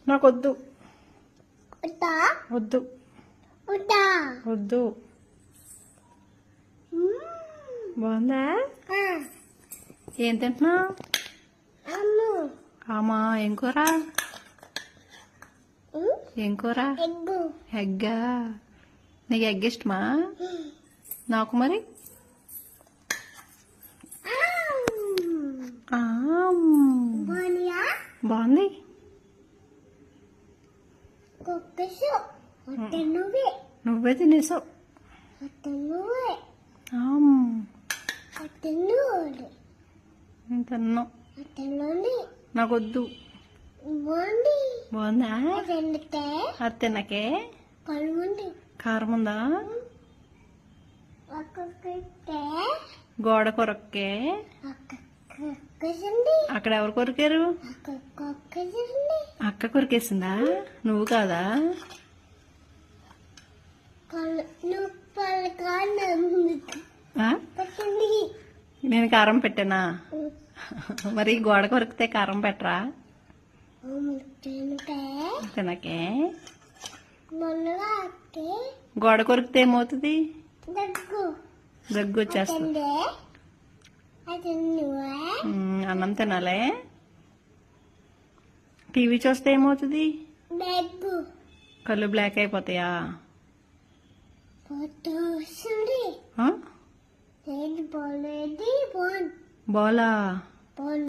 నాకు వద్దు వద్దు వద్దు. బాగుందా? ఏం తింటున్నావు? ఆమా ఏం కూర? ఏం కూర? ఎగ్గా? నీకు ఎగ్ ఇష్టమా? నాకు మరి బాగుంది. నువ్వే తినేసావు. తిన్నావు. నాకు వద్దు. బాగుందా? అది తినకే. కారం ఉందా? గోడ కొరక్కే. అక్కడ ఎవరు కొరికారు? అక్క కొరికేసిందా? నువ్వు కాదా? నేను కారం పెట్టానా? మరి గోడ కొరికితే కారం పెట్టరా? తినకే. గోడ కొరికితే ఏమవుతుంది? దగ్గు వచ్చేస్తుంది. అన్నం తినాలే. టీవీ చూస్తే ఏమవుతుంది? కళ్ళు బ్లాక్ అయిపోతాయా? బాలా